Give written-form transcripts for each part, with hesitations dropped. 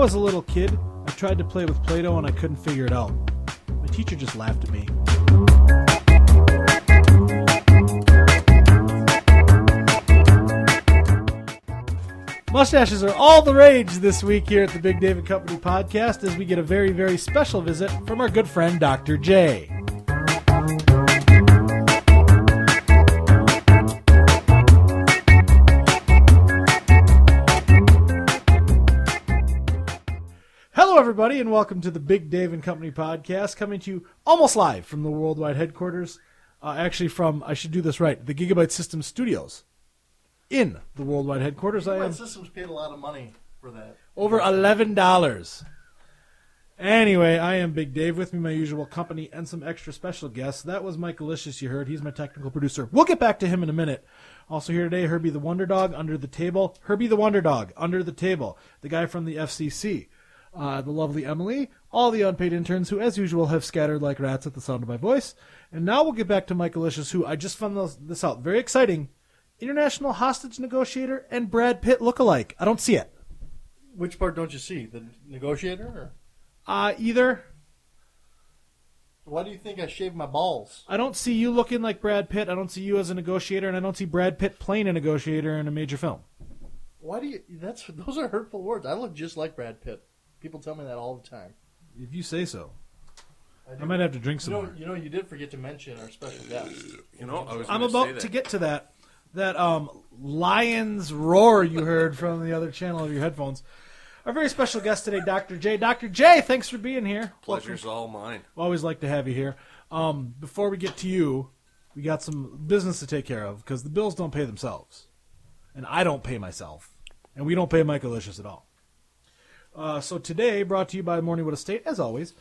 was a little kid, I tried to play with Play-Doh and I couldn't figure it out. My teacher just laughed at me. Mustaches are all the rage this week here at the Big Dave and Company podcast as we get a very, very special visit from our good friend Dr. J. Hello, everybody, and welcome to the Big Dave and Company podcast, coming to you almost live from the worldwide headquarters. Actually, from, I should do this right, the Gigabyte Systems Studios. In the worldwide headquarters, Gigabyte Systems paid a lot of money for that. Over $11. Anyway, I am Big Dave. With me, my usual company and some extra special guests. That was Mike Alicious, you heard. He's my technical producer. We'll get back to him in a minute. Also here today, Herbie the Wonder Dog under the table. Herbie the Wonder Dog under the table. The guy from the FCC. The lovely Emily. All the unpaid interns who, as usual, have scattered like rats at the sound of my voice. And now we'll get back to Mike Alicious, who I just found this out. Very exciting. International hostage negotiator and Brad Pitt look-alike. I don't see it. Which part don't you see? The negotiator? Either. Why do you think I shaved my balls? I don't see you looking like Brad Pitt. I don't see you as a negotiator, and I don't see Brad Pitt playing a negotiator in a major film. Why do you? Those are hurtful words. I look just like Brad Pitt. People tell me that all the time. If you say so. I might have to drink some more. You did forget to mention our special guest. I'm about to get to that. That lion's roar you heard from the other channel of your headphones. Our very special guest today, Dr. J. Dr. J, thanks for being here. Pleasure's all mine. Always like to have you here. Before we get to you, we got some business to take care of because the bills don't pay themselves. And I don't pay myself. And we don't pay Mike Alicious at all. So today, brought to you by Morningwood Estate, as always.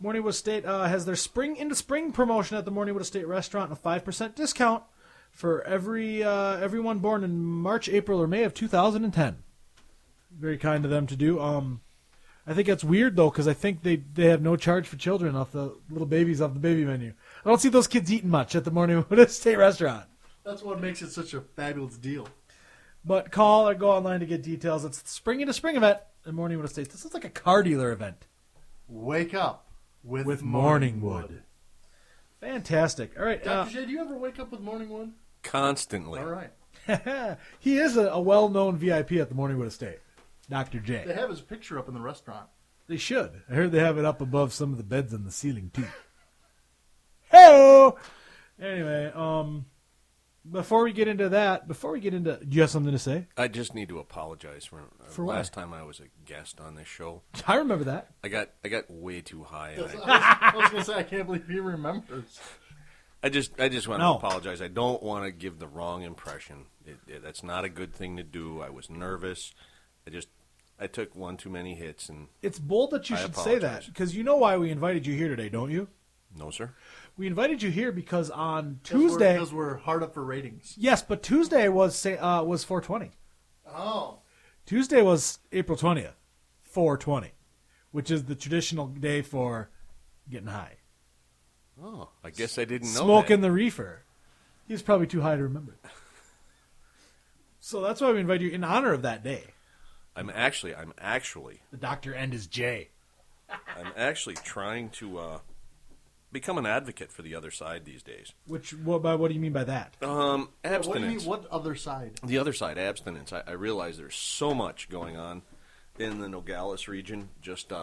Morningwood Estate has their Spring into Spring promotion at the Morningwood Estate restaurant, a 5% discount for everyone born in March, April, or May of 2010. Very kind of them to do. I think that's weird, though, because I think they have no charge for children off the little babies off the baby menu. I don't see those kids eating much at the Morningwood Estate restaurant. That's what makes it such a fabulous deal. But call or go online to get details. It's the Spring into Spring event at Morningwood Estate. This is like a car dealer event. Wake up with Morningwood. Fantastic. All right. Dr. J, do you ever wake up with Morningwood? Constantly. All right. He is a well-known VIP at the Morningwood Estate, Dr. J. They have his picture up in the restaurant. They should. I heard they have it up above some of the beds on the ceiling, too. Hey-o! Anyway, before we get into that, do you have something to say? I just need to apologize for what? Last time I was a guest on this show. I remember that. I got way too high. I was going to say, I can't believe he remembers. I just want to apologize. I don't want to give the wrong impression. That's not a good thing to do. I was nervous. I took one too many hits, and it's bold that you should say that, because you know why we invited you here today, don't you? No, sir. We invited you here because on Tuesday... Because we're hard up for ratings. Yes, but Tuesday was 420. Oh. Tuesday was April 20th, 420, which is the traditional day for getting high. Oh, I guess I didn't know Smoking that. the reefer. He's probably too high to remember. So that's why we invited you in honor of that day. I'm actually... The doctor and his J. I'm actually trying to become an advocate for the other side these days. What do you mean by that? Abstinence. What do you mean, what other side? The other side, abstinence. I realize there's so much going on in the Nogales region, just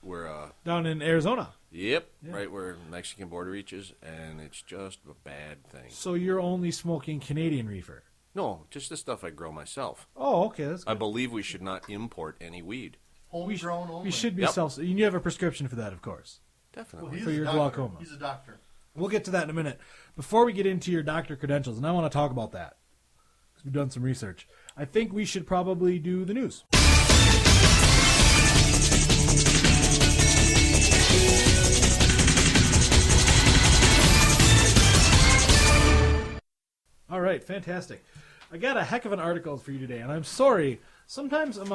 where... Down in Arizona. Yep, yeah. Right where the Mexican border reaches, and it's just a bad thing. So you're only smoking Canadian reefer? No, just the stuff I grow myself. Oh, okay, that's good. I believe we should not import any weed. Homegrown only. We should be you have a prescription for that, of course. Definitely. For your glaucoma. He's a doctor. We'll get to that in a minute. Before we get into your doctor credentials, and I want to talk about that, because we've done some research, I think we should probably do the news. All right, fantastic. I got a heck of an article for you today, and I'm sorry. Sometimes you're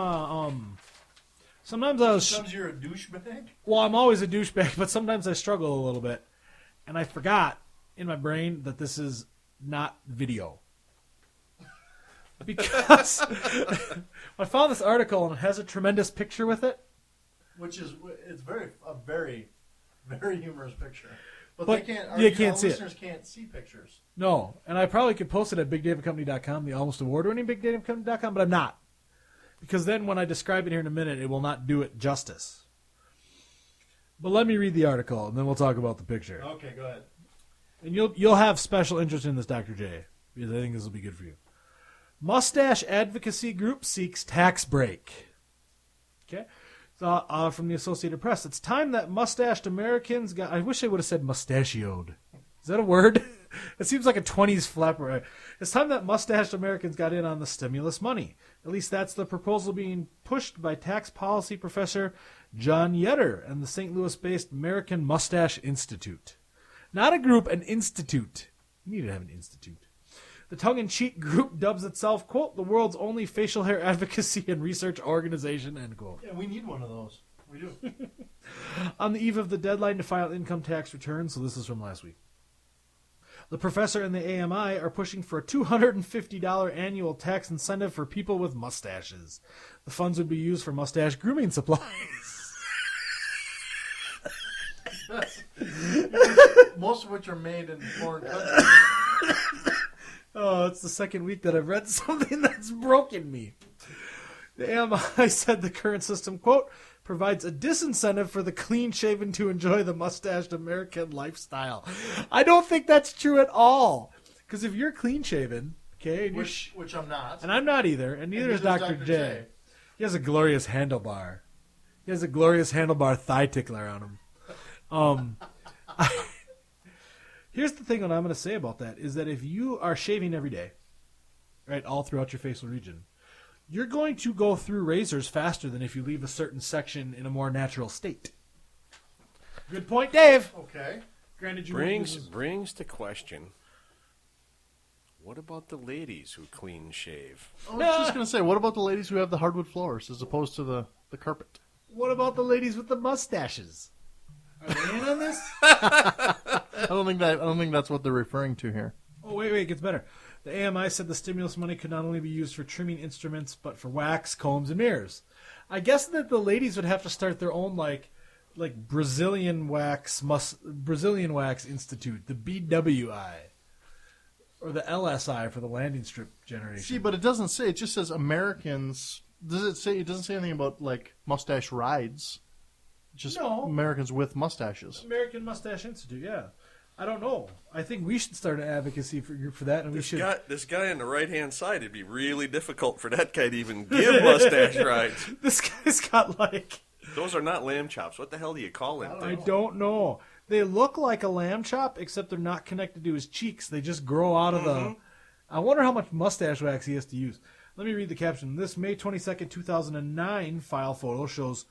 a douchebag? Well, I'm always a douchebag, but sometimes I struggle a little bit. And I forgot in my brain that this is not video. because I found this article and it has a tremendous picture with it. Which is it's a very humorous picture. But But they can't. you can't see it. Listeners can't see pictures. No, and I probably could post it at BigDaveCompany.com, the almost award-winning BigDaveCompany.com, but I'm not. Because then when I describe it here in a minute, it will not do it justice. But let me read the article, and then we'll talk about the picture. Okay, go ahead. And you'll have special interest in this, Dr. J, because I think this will be good for you. Mustache advocacy group seeks tax break. Okay? So, from the Associated Press, it's time that mustached Americans got... I wish I would have said mustachioed. Is that a word? It seems like a 20s flapper. It's time that mustached Americans got in on the stimulus money. At least that's the proposal being pushed by tax policy professor John Yetter and the St. Louis-based American Mustache Institute. Not a group, an institute. You need to have an institute. The tongue-in-cheek group dubs itself, quote, the world's only facial hair advocacy and research organization, end quote. Yeah, we need one of those. We do. On the eve of the deadline to file income tax returns, so this is from last week, the professor and the AMI are pushing for a $250 annual tax incentive for people with mustaches. The funds would be used for mustache grooming supplies. Most of which are made in foreign countries. Oh, it's the second week that I've read something that's broken me. The AMI said the current system, quote, provides a disincentive for the clean-shaven to enjoy the mustached American lifestyle. I don't think that's true at all. Because if you're clean-shaven, okay, and Which I'm not. and I'm not either, and neither is Dr. J. He has a glorious handlebar. He has a glorious handlebar thigh tickler on him. Here's the thing what I'm going to say about that is that if you are shaving every day, right, all throughout your facial region, you're going to go through razors faster than if you leave a certain section in a more natural state. Good point, Dave. Okay. Granted, you brings to question, what about the ladies who clean shave? I was just going to say, what about the ladies who have the hardwood floors as opposed to the carpet? What about the ladies with the mustaches? Are they in on this? I don't think that's what they're referring to here. Oh, wait, it gets better. The AMI said the stimulus money could not only be used for trimming instruments, but for wax, combs, and mirrors. I guess that the ladies would have to start their own, like Brazilian Wax Institute, the BWI, or the LSI for the landing strip generation. See, but it doesn't say. It just says Americans. Does it say? It doesn't say anything about like mustache rides. Just No. Americans with mustaches. American Mustache Institute, yeah. I don't know. I think we should start an advocacy for that, and This guy on the right-hand side, it'd be really difficult for that guy to even give mustache rides. This guy's got like... Those are not lamb chops. What the hell do you call them? I don't know. They look like a lamb chop, except they're not connected to his cheeks. They just grow out of the... I wonder how much mustache wax he has to use. Let me read the caption. This May 22nd, 2009 file photo shows...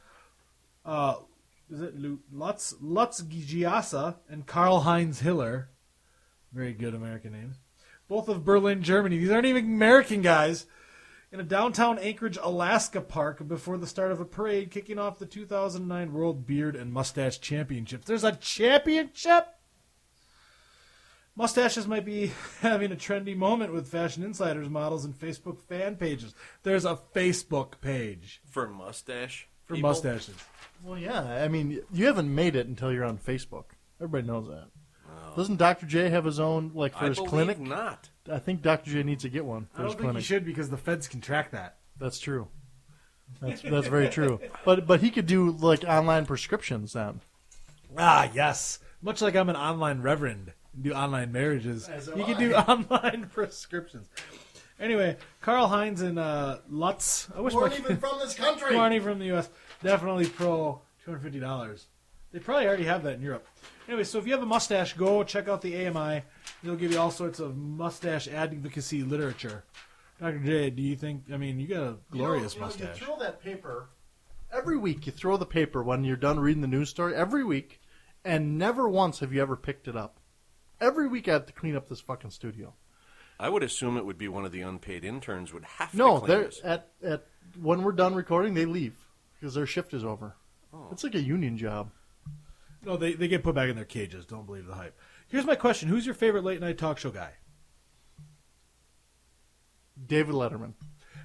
is it Lutz Giasa and Karl-Heinz Hiller? Very good American names. Both of Berlin, Germany. These aren't even American guys. In a downtown Anchorage, Alaska park before the start of a parade kicking off the 2009 World Beard and Mustache Championships. There's a championship? Mustaches might be having a trendy moment with Fashion Insiders models and Facebook fan pages. There's a Facebook page For mustache? for people? mustaches. Well, yeah. I mean, you haven't made it until you're on Facebook. Everybody knows that. Doesn't Dr. J have his own, like, for I his believe clinic? not. I think Dr. J needs to get one I for don't his think you clinic. should because the feds can track that. That's true. That's very true. But he could do, like, online prescriptions then. Ah, yes. Much like I'm an online reverend and do online marriages, you can do online prescriptions. Anyway, Karl-Heinz and Lutz. I wish We're even from this country. Marnie from the U.S. Definitely pro $250. They probably already have that in Europe. Anyway, so if you have a mustache, go check out the AMI. They'll give you all sorts of mustache advocacy literature. Dr. J, do you think, I mean, you got a glorious mustache. You throw that paper, every week you throw the paper when you're done reading the news story, every week, and never once have you ever picked it up. Every week I have to clean up this fucking studio. I would assume it would be one of the unpaid interns would have to No, clean they're this. at when we're done recording, they leave because their shift is over. Oh. It's like a union job. No, they get put back in their cages. Don't believe the hype. Here's my question. Who's your favorite late-night talk show guy? David Letterman.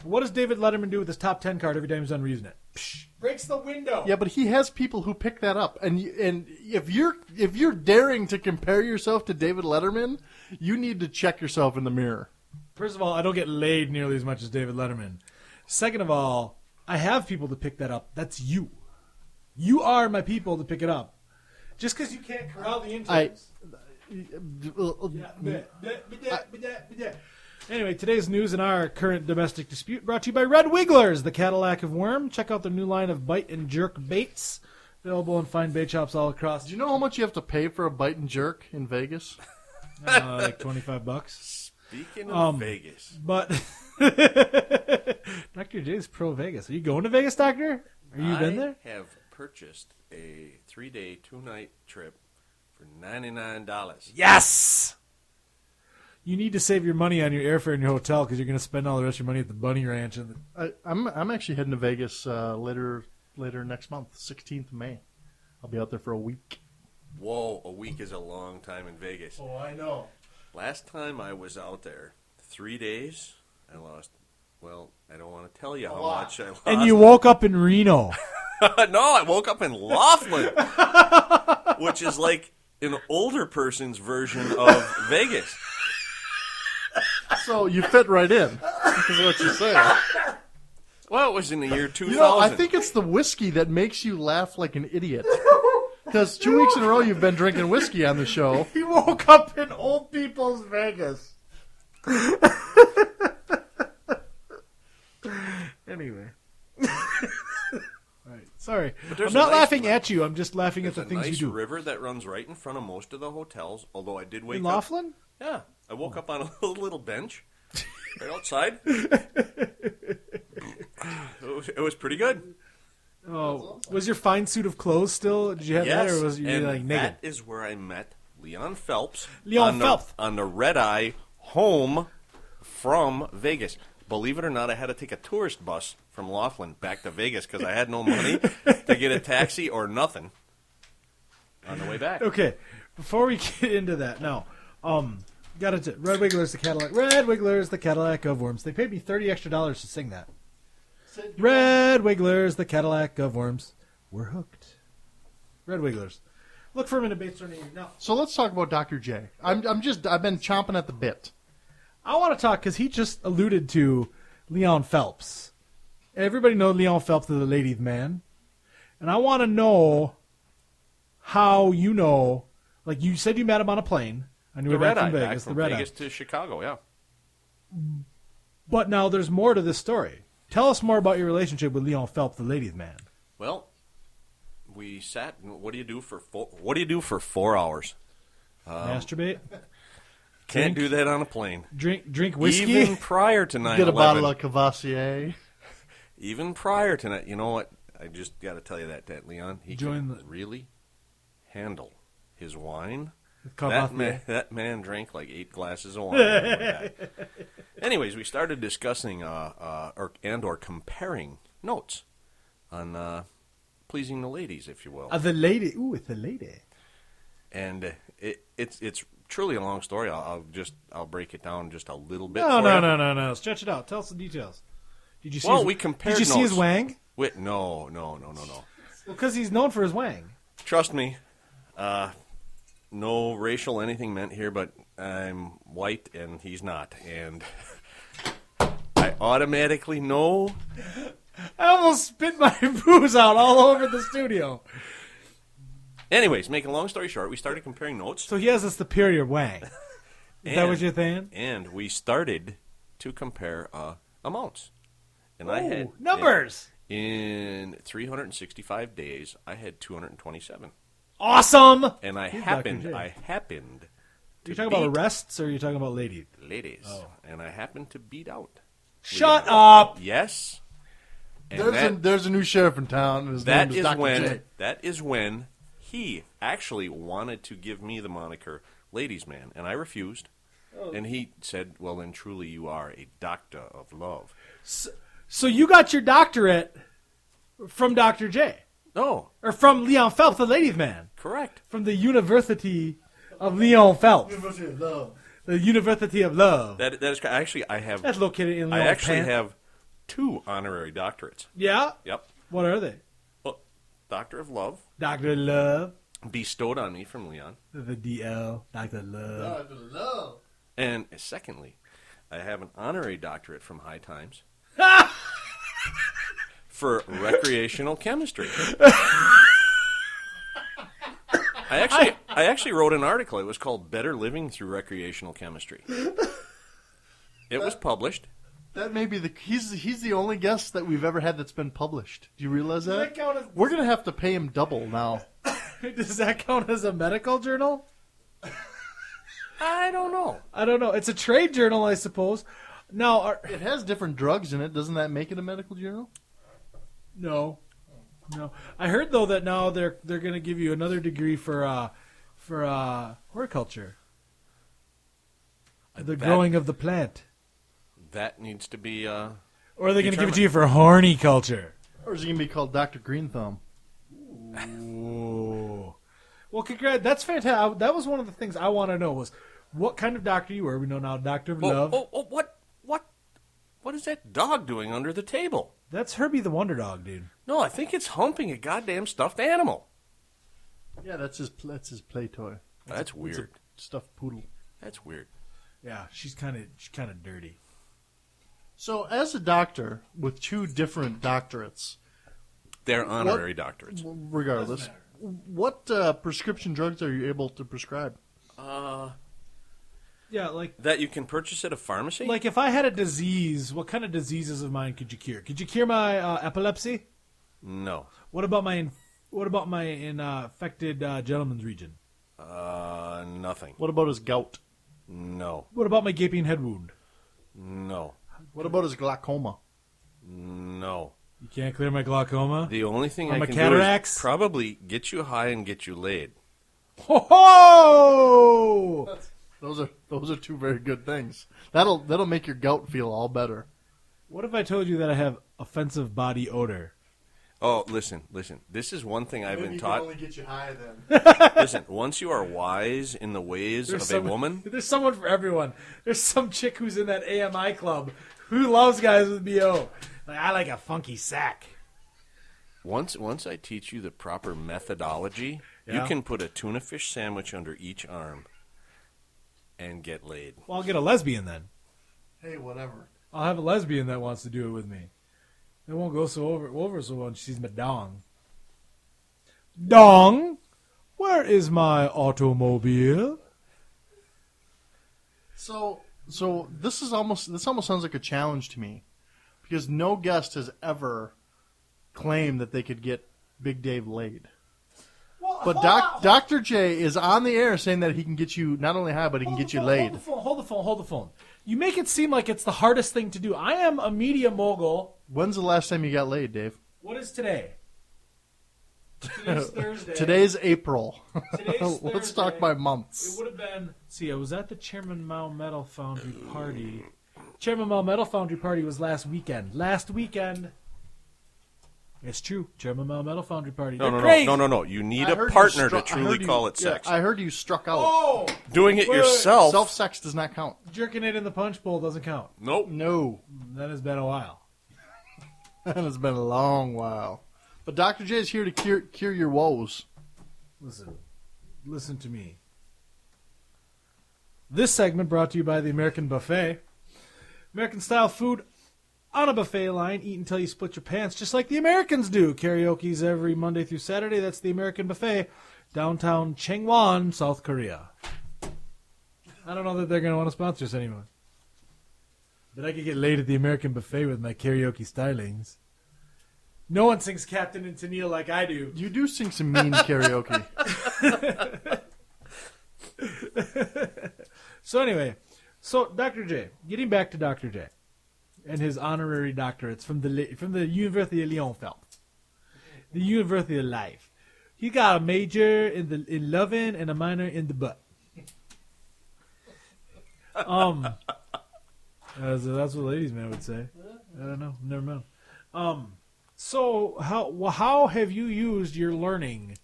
What does David Letterman do with his top 10 card every time he's done reading it? Psh, breaks the window. Yeah, but he has people who pick that up, and if you're daring to compare yourself to David Letterman, you need to check yourself in the mirror. First of all, I don't get laid nearly as much as David Letterman. Second of all, I have people to pick that up. That's you. You are my people to pick it up. Just because you can't corral the interns. Anyway, today's news in our current domestic dispute brought to you by Red Wigglers, the Cadillac of Worm. Check out their new line of bite and jerk baits, available in fine bait shops all across. Do you know how much you have to pay for a bite and jerk in Vegas? Like $25. Speaking of Vegas. But Dr. J's pro Vegas. Are you going to Vegas, Doctor? Are you been there? I have purchased a 3-day, 2-night trip for $99. Yes! You need to save your money on your airfare and your hotel because you're going to spend all the rest of your money at the Bunny Ranch. And I'm actually heading to Vegas later next month, 16th of May. I'll be out there for a week. Whoa, a week is a long time in Vegas. Oh, I know. Last time I was out there, 3 days, I lost, well, I don't want to tell you how much I lost. And you woke up in Reno. No, I woke up in Laughlin, which is like an older person's version of Vegas. So you fit right in, is what you're saying. Well, it was in the year 2000. You know, I think it's the whiskey that makes you laugh like an idiot. Because 2 weeks in a row you've been drinking whiskey on the show. He woke up in old people's Vegas. Anyway. Right. Sorry. I'm not laughing at you. I'm just laughing at the things you do. There's a nice river that runs right in front of most of the hotels, although I did wake in up. Laughlin? Yeah. I woke up on a little bench right outside. It was pretty good. Oh, was your fine suit of clothes still? Did you have that, or was you and like naked? That is where I met Leon Phelps. Phelps on the red eye home from Vegas. Believe it or not, I had to take a tourist bus from Laughlin back to Vegas because I had no money to get a taxi or nothing on the way back. Okay, before we get into that, now, got it. Red Wigglers, the Cadillac. Red Wigglers, the Cadillac of Worms. They paid me $30 extra to sing that. Red Wigglers, the Cadillac of Worms. We're hooked. Red Wigglers. Look for them in a bait store near you. Now, so let's talk about Dr. J. I've been chomping at the bit. I want to talk because he just alluded to Leon Phelps. Everybody knows Leon Phelps, the ladies' man. And I want to know how you know, like you said you met him on a plane. On your way back from Vegas. From Vegas to Chicago, yeah. But now there's more to this story. Tell us more about your relationship with Leon Phelps, the ladies' man. Well, we sat. What do you do for 4 hours? Masturbate. Can't do that on a plane. Drink whiskey. Even prior to 9/11. Get a bottle of Cavassier. Even prior to that, you know what? I just got to tell you that Leon, he can really handle his wine. That man drank like 8 glasses of wine. Anyways, we started discussing or comparing notes on pleasing the ladies, if you will. The lady. Ooh, it's a lady. And it's truly a long story. I'll break it down just a little bit. No. Stretch it out. Tell us the details. Did you see? We compared. Did you see his wang? Wait, no. Well, because he's known for his wang. Trust me. No racial anything meant here, but I'm white and he's not, and I automatically know. I almost spit my booze out all over the studio. Anyways, making a long story short, we started comparing notes. So he has a superior wang. Is that what you're saying? And we started to compare amounts. And I had numbers. In 365 days, I had 227. Awesome. And I happened. To are you talking beat about arrests or are you talking about ladies? Ladies. Oh. And I happened to beat out. Shut up. Yes. And there's a new sheriff in town. And his name is Dr. J. That is when he actually wanted to give me the moniker Ladies' Man, and I refused. Oh. And he said, well, then truly you are a doctor of love. So you got your doctorate from Dr. J? No. Or from Leon Phelps, the ladies' man? Correct. From the University of Leon Phelps. University of Love. The University of Love. That is actually I have. That's located in. I actually Pant. have 2 honorary doctorates. Yeah. Yep. What are they? Well, Doctor of Love, Doctor Love. bestowed on me from Leon, The DL. Doctor Love. Dr. Love. and secondly, I have an honorary doctorate from High Times for recreational chemistry. I actually wrote an article. It was called "Better Living Through Recreational Chemistry." It was published. That may be he's the only guest that we've ever had that's been published. Do you realize Does that? that count as- We're gonna have to pay him double now. Does that count as a medical journal? I don't know. I don't know. It's a trade journal, I suppose. Now, It has different drugs in it. Doesn't that make it a medical journal? no. I heard though that now they're going to give you another degree for horticulture, the growing of the plant, That needs to be. or are they going to give it to determined. you for horticulture? Or is it gonna be called Dr. Green Thumb? Ooh. Well, congrats. That's fantastic. That was one of the things I want to know was what kind of doctor you were. We know now, Doctor of Love. What is that dog doing under the table? That's Herbie the Wonder Dog, dude. No, I think it's humping a goddamn stuffed animal. Yeah, that's his play toy. That's It's a weird. stuffed poodle. That's weird. Yeah, she's kind of dirty. So, as a doctor with 2 different doctorates, They're honorary doctorates. regardless, what prescription drugs are you able to prescribe? Yeah, like That you can purchase at a pharmacy? if I had a disease, what kind of diseases of mine could you cure? Could you cure my epilepsy? No. What about my infected gentleman's region? Nothing. What about his gout? No. What about my gaping head wound? No. What about his glaucoma? No. You can't clear my glaucoma. The only thing Or I my can cataracts? do is probably get you high and get you laid. Ho ho! Those are 2 very good things. That'll make your gout feel all better. What if I told you that I have offensive body odor? Oh, listen. This is one thing I've been taught. only get you high then. Listen, once you are wise in the ways of a woman, There's someone for everyone. There's some chick who's in that AMI club who loves guys with BO. Like, I like a funky sack. once I teach you the proper methodology, Yeah. you can put a tuna fish sandwich under each arm and get laid. Well, I'll get a lesbian then. Hey, whatever. I'll have a lesbian that wants to do it with me. It won't go so over so when she sees my dong. Dong, where is my automobile? So this almost sounds like a challenge to me, because no guest has ever claimed that they could get Big Dave laid. But Dr. J is on the air saying that he can get you not only high, but he can get you laid. Hold the phone. You make it seem like it's the hardest thing to do. I am a media mogul. When's the last time you got laid, Dave? What is today? Today's Thursday. Today's April. Today's Let's Thursday. talk by It months. would have been. See, I was at the Chairman Mao Metal Foundry party. Chairman Mao Metal Foundry party was last weekend. It's true. Chairman Mao Metal Foundry party. No. You need I a heard you partner to I truly heard you- call it yeah, sex. I heard you struck out. Oh, Doing it Wait. yourself. Self-sex does not count. jerking it in the punch bowl doesn't count. Nope. No. That has been a while. That has been a long while. But Dr. J is here to cure your woes. Listen to me. This segment brought to you by the American Buffet. American style food on a buffet line. Eat until you split your pants, just like the Americans do. Karaoke's every Monday through Saturday. That's the American Buffet, downtown Changwon, South Korea. I don't know that they're going to want to sponsor us anymore. But I could get laid at the American Buffet with my karaoke stylings. No one sings Captain and Tennille like I do. You do sing some mean karaoke. So anyway, Dr. J, getting back to Dr. J and his honorary doctorates from the University of Lyon, the University of Life. He got a major in loving and a minor in the butt. That's what ladies' man would say. I don't know. Never mind. So how have you used your learning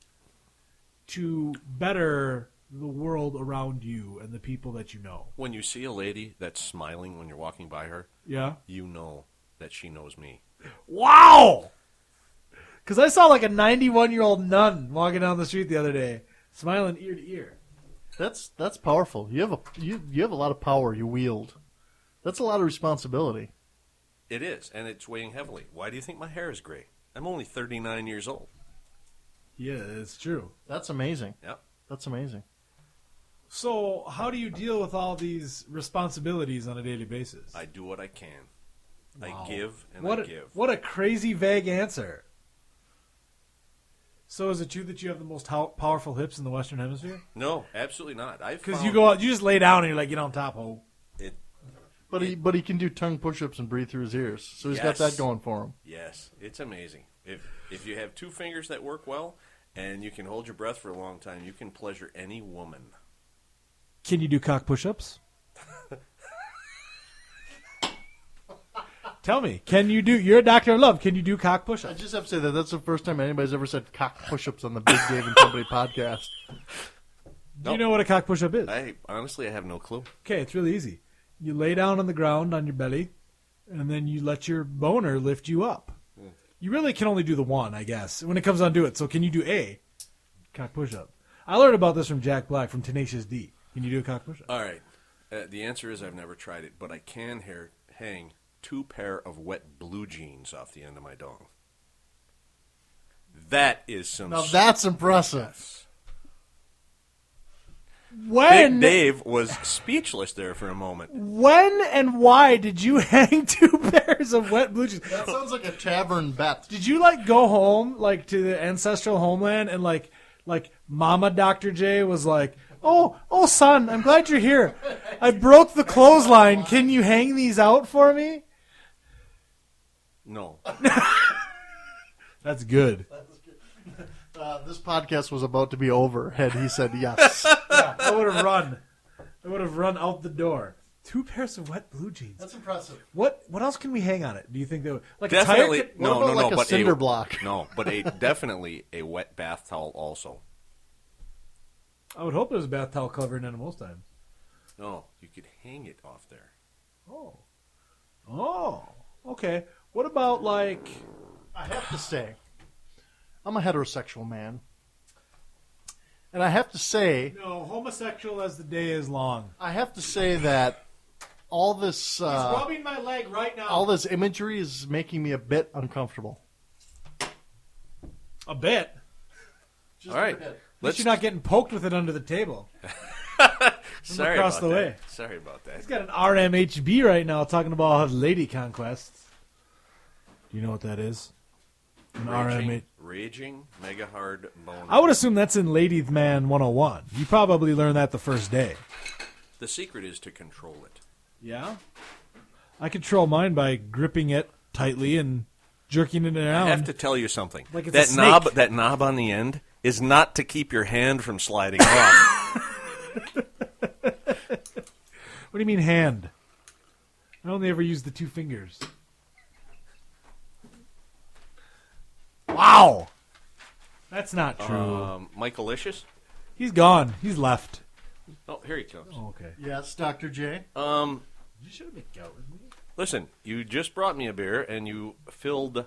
to better the world around you and the people that you know. When you see a lady that's smiling when you're walking by her, Yeah. you know that she knows me. Wow! Because I saw like a 91-year-old nun walking down the street the other day, smiling ear to ear. That's powerful. You have a lot of power you wield. That's a lot of responsibility. It is, and it's weighing heavily. Why do you think my hair is gray? I'm only 39 years old. Yeah, it's true. That's amazing. Yep. That's amazing. So, how do you deal with all these responsibilities on a daily basis? I do what I can. Wow. I give and What I a, give. What a crazy vague answer. So, is it true that you have the most powerful hips in the Western Hemisphere? No, absolutely not. Because you go out, you just lay down and you're like, get on top, ho. But he can do tongue push-ups and breathe through his ears, so he's got that going for him. Yes, it's amazing. If you have two fingers that work well and you can hold your breath for a long time, you can pleasure any woman. Can you do cock push-ups? Tell me, can you do? You're a doctor of love. Can you do cock I push-ups? just have to say that's the first time anybody's ever said cock push-ups on the Big Dave and Company podcast. Do you know what a cock push-up is? I have no clue. Okay, it's really easy. You lay down on the ground on your belly, and then you let your boner lift you up. You really can only do the one, I guess, when it comes down to it. So can you do a cock push-up? I learned about this from Jack Black from Tenacious D. Can you do a cock push-up? All right. The answer is I've never tried it, but I can hang 2 pair of wet blue jeans off the end of my dong. That is some... Now that's impressive. When Big Dave was speechless there for a moment. When and why did you hang 2 pairs of wet blue jeans? That sounds like a tavern bet. Did you like go home like to the ancestral homeland and like Mama Dr. J was like, oh son, I'm glad you're here. I broke the clothesline. Can you hang these out for me? No. That's good. This podcast was about to be over had he said yes. Yeah, I would have run. I would have run out the door. 2 pairs of wet blue jeans. That's impressive. What else can we hang on it? Do you think that like Definitely. a tire? What about like a but cinder block? No, but definitely a wet bath towel also. I would hope it was a bath towel covering it most times. No, you could hang it off there. Oh, okay. What about like? I have to say, I'm a heterosexual man. And I have to say... No, homosexual as the day is long. I have to say that all this... He's rubbing my leg right now. All this imagery is making me a bit uncomfortable. A bit? Just all right. a bit. At least you're not getting poked with it under the table. Sorry across about the that. way. Sorry about that. He's got an RMHB right now talking about lady conquests. Do you know what that is? An RMH. Raging mega hard boner. I would assume that's in Ladies Man 101. You probably learned that the first day. The secret is to control it. Yeah? I control mine by gripping it tightly and jerking it around. I have to tell you something. Like it's that a snake. that knob on the end is not to keep your hand from sliding off. What do you mean hand? I only ever use the 2 fingers. Wow! That's not true. Michaelicious? He's gone. He's left. Oh, here he comes. Oh, okay. Yes, Dr. J. You should have been out with me. Listen, you just brought me a beer, and you filled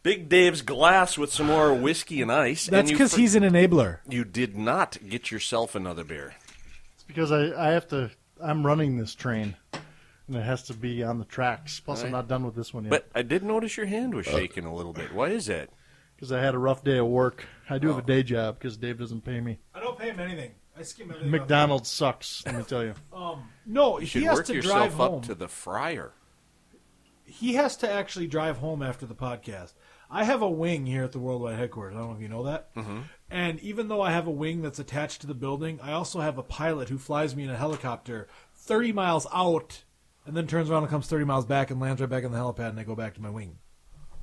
Big Dave's glass with some more whiskey and ice. That's because he's an enabler. You did not get yourself another beer. It's because I have to... I'm running this train, and it has to be on the tracks. Plus, All I'm right. not done with this one yet. But I did notice your hand was shaking a little bit. Why is that? Because I had a rough day of work. I do have a day job because Dave doesn't pay me. I don't pay him anything. I skim everything. McDonald's sucks, let me tell you. No, You he should has work to yourself drive up home. to the fryer. He has to actually drive home after the podcast. I have a wing here at the Worldwide headquarters. I don't know if you know that. Mm-hmm. And even though I have a wing that's attached to the building, I also have a pilot who flies me in a helicopter 30 miles out and then turns around and comes 30 miles back and lands right back on the helipad, and I go back to my wing.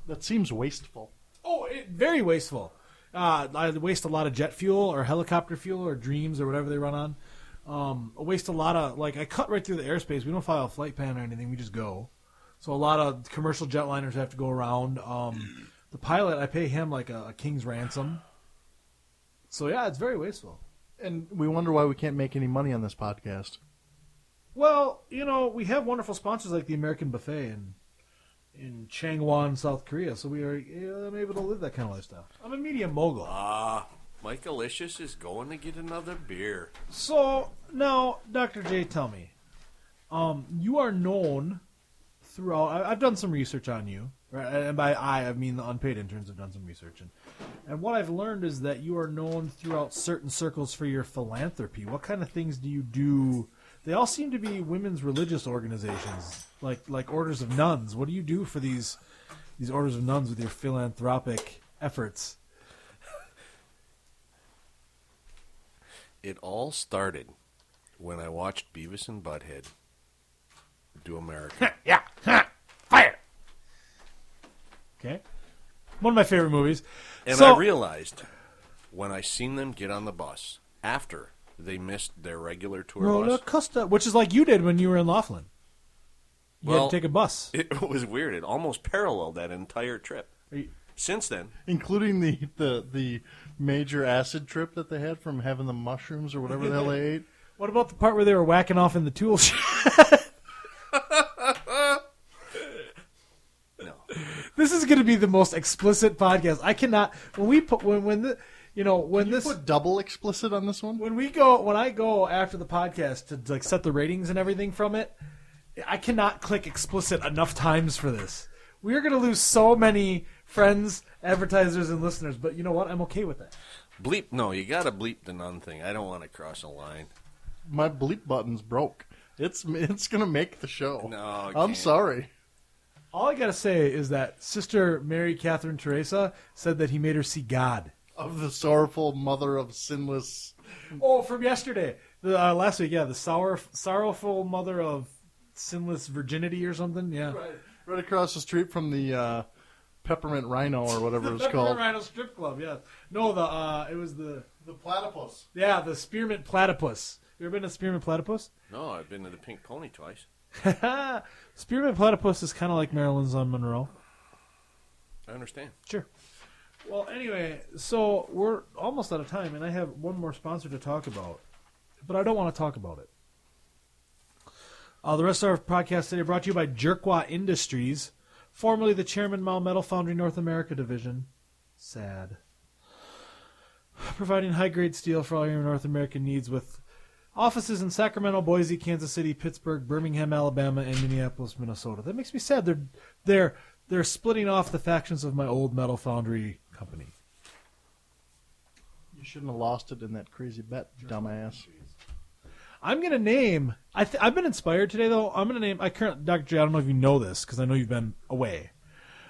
That seems wasteful. Oh, very wasteful. I waste a lot of jet fuel or helicopter fuel or Dreams or whatever they run on. I waste a lot of, I cut right through the airspace. We don't file a flight plan or anything. We just go. So a lot of commercial jetliners have to go around. The pilot, I pay him like a king's ransom. So, yeah, it's very wasteful. And we wonder why we can't make any money on this podcast. Well, we have wonderful sponsors like the American Buffet in Changwon, South Korea, so we are able to live that kind of lifestyle. I'm a media mogul. Mike Alicious is going to get another beer. So, now, Dr. J, tell me. You are known throughout... I've done some research on you. Right? And by I mean the unpaid interns have done some research. And what I've learned is that you are known throughout certain circles for your philanthropy. What kind of things do you do... They all seem to be women's religious organizations, like orders of nuns. What do you do for these orders of nuns with your philanthropic efforts? It all started when I watched Beavis and Butthead do America. Yeah, fire. Okay, one of my favorite movies. And I realized when I seen them get on the bus after they missed their regular tour bus. Costa, which is like you did when you were in Laughlin. You had to take a bus. It was weird. It almost paralleled that entire trip. Since then, including the major acid trip that they had from having the mushrooms or whatever the hell they ate. What about the part where they were whacking off in the tool shed? No. This is going to be the most explicit podcast. I cannot. When we put when this put double explicit on this one. When I go after the podcast to like set the ratings and everything from it, I cannot click explicit enough times for this. We are going to lose so many friends, advertisers, and listeners. But you know what? I'm okay with that. Bleep. No, you got to bleep the nun thing. I don't want to cross a line. My bleep button's broke. It's going to make the show. No, I'm sorry. All I got to say is that Sister Mary Catherine Teresa said that he made her see God. Of the sorrowful mother of sinless... Oh, from yesterday. Last week, yeah. The sorrowful mother of sinless virginity or something, yeah. Right across the street from the Peppermint Rhino or whatever it's called. Peppermint Rhino Strip Club, yeah. No, it was the platypus. Yeah, the Spearmint Platypus. You ever been to Spearmint Platypus? No, I've been to the Pink Pony twice. Spearmint Platypus is kind of like Marilyn's on Monroe. I understand. Sure. Well, anyway, so we're almost out of time, and I have one more sponsor to talk about, but I don't want to talk about it. The rest of our podcast today brought to you by Jerkwa Industries, formerly the Chairman Mao Metal Foundry North America division. Sad. Providing high-grade steel for all your North American needs with offices in Sacramento, Boise, Kansas City, Pittsburgh, Birmingham, Alabama, and Minneapolis, Minnesota. That makes me sad. They're splitting off the factions of my old metal foundry company. You shouldn't have lost it in that crazy bet, dumbass. I'm going to name... I've been inspired today, though. I'm going to name... Dr. J, I don't know if you know this, because I know you've been away.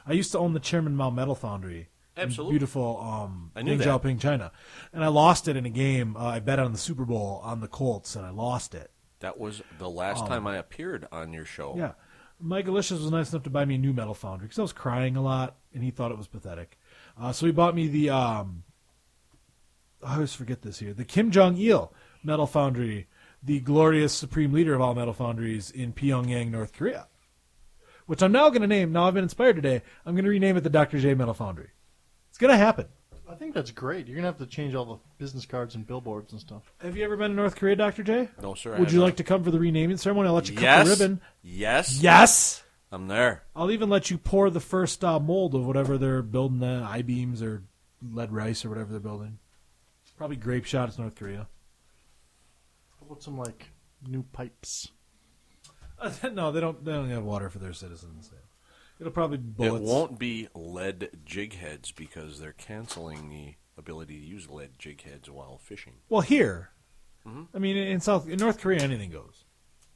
I used to own the Chairman Mao Metal Foundry. Absolutely. Beautiful Deng Xiaoping, China. And I lost it in a game. I bet on the Super Bowl on the Colts, and I lost it. That was the last time I appeared on your show. Yeah. Mike Alicious was nice enough to buy me a new metal foundry because I was crying a lot, and he thought it was pathetic. So he bought me the, I always forget this here, the Kim Jong-il metal foundry, the glorious supreme leader of all metal foundries in Pyongyang, North Korea, which I'm now going to name, now I've been inspired today, I'm going to rename it the Dr. J Metal Foundry. It's going to happen. I think that's great. You're going to have to change all the business cards and billboards and stuff. Have you ever been to North Korea, Dr. J? No, sir. Would you like to come for the renaming ceremony? I'll let you cut the ribbon. Yes. Yes. I'm there. I'll even let you pour the first mold of whatever they're building, the I-beams or lead rice or whatever they're building. Probably grape shot. It's North Korea. How about some new pipes? No, they don't have water for their citizens. It'll probably be bullets. It won't be lead jig heads because they're canceling the ability to use lead jig heads while fishing. Well, here, I mean, in North Korea, anything goes.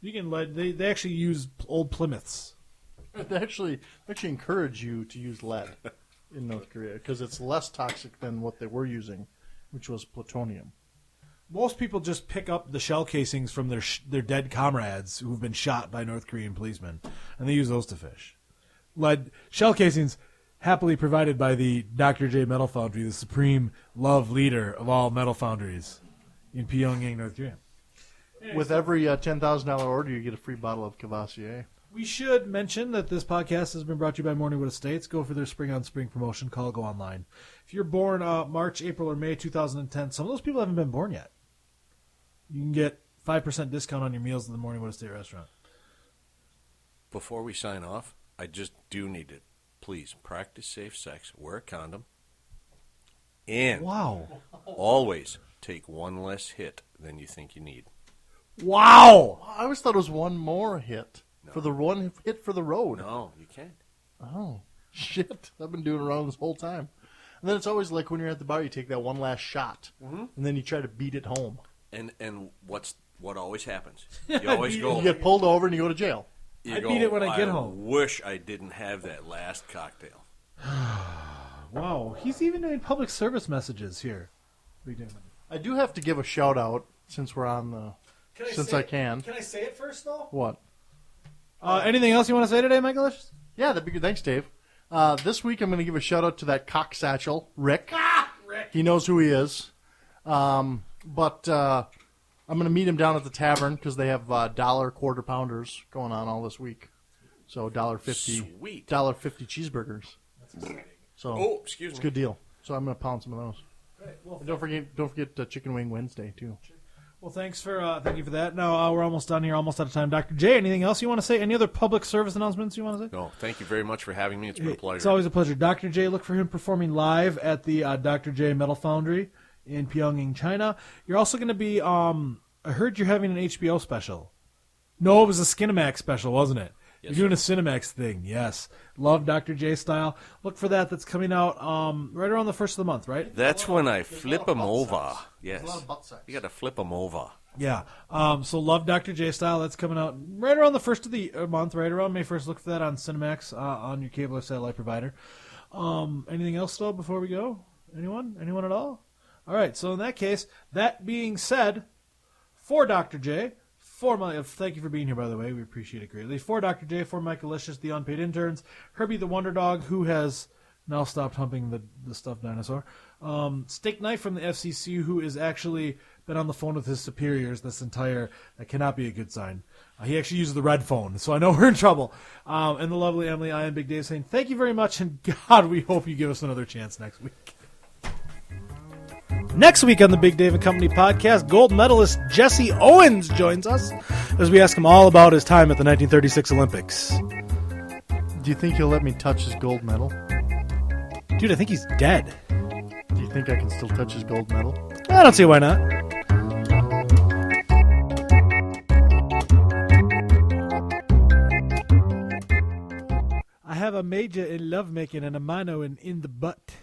You can lead. They actually use old Plymouths. They actually encourage you to use lead in North Korea because it's less toxic than what they were using, which was plutonium. Most people just pick up the shell casings from their dead comrades who've been shot by North Korean policemen, and they use those to fish. Lead shell casings happily provided by the Dr. J Metal Foundry, the supreme love leader of all metal foundries in Pyongyang, North Korea. With every $10,000 order, you get a free bottle of Cavassier. We should mention that this podcast has been brought to you by Morningwood Estates. Go for their spring on spring promotion. Call, go online. If you're born March, April, or May 2010, some of those people haven't been born yet. You can get 5% discount on your meals in the Morning Wood Estate restaurant. Before we sign off, I just do need to please practice safe sex, wear a condom, and always take one less hit than you think you need. Wow! I always thought it was one more hit for the one hit for the road. No, you can't. Oh, shit. I've been doing it wrong this whole time. And then it's always like when you're at the bar, you take that one last shot, and then you try to beat it home. And what always happens? You always go. You get pulled over and you go to jail. I beat it when I get home. I wish I didn't have that last cocktail. Wow, he's even doing public service messages here. I do have to give a shout out since we're on the. I can. Can I say it first, though? What? Anything else you want to say today, Michael? Yeah, that'd be good. Thanks, Dave. This week I'm going to give a shout out to that cock satchel, Rick. Rick. He knows who he is. But I'm going to meet him down at the tavern because they have $1 quarter pounders going on all this week. So $1.50. Sweet. $1.50 cheeseburgers. That's exciting. So excuse me. It's a good deal. So I'm going to pound some of those. Right. Well, And don't forget Chicken Wing Wednesday too. Well, thank you for that. Now we're almost done here, almost out of time. Dr. J, anything else you want to say? Any other public service announcements you want to say? No, thank you very much for having me. It's been a pleasure. It's always a pleasure. Dr. J, look for him performing live at the Dr. J Metal Foundry in Pyongyang, China. You're also going to be, I heard you're having an HBO special. No, it was a Skinamax special, wasn't it? Yes, You're doing a Cinemax thing, yes. Love Dr. J style. Look for that. That's coming out right around the 1st of the month, right? That's when I flip them over. There's a lot Yes. of butt sex. You got to flip them over. Yeah. So love Dr. J style. That's coming out right around the 1st of the month, right around May 1st. Look for that on Cinemax on your cable or satellite provider. Anything else, though, before we go? Anyone? Anyone at all? All right. So in that case, that being said, for Dr. J, thank you for being here, by the way. We appreciate it greatly. For Dr. J, for Michael Licious, the unpaid interns, Herbie the Wonder Dog, who has now stopped humping the stuffed dinosaur, Steak Knife from the FCC, who has actually been on the phone with his superiors that cannot be a good sign. He actually uses the red phone, so I know we're in trouble. And the lovely Emily, I am Big Dave, saying thank you very much, and God, we hope you give us another chance next week. Next week on the Big Dave and Company podcast, gold medalist Jesse Owens joins us as we ask him all about his time at the 1936 Olympics. Do you think he'll let me touch his gold medal? Dude, I think he's dead. Do you think I can still touch his gold medal? I don't see why not. I have a major in lovemaking and a minor in the butt.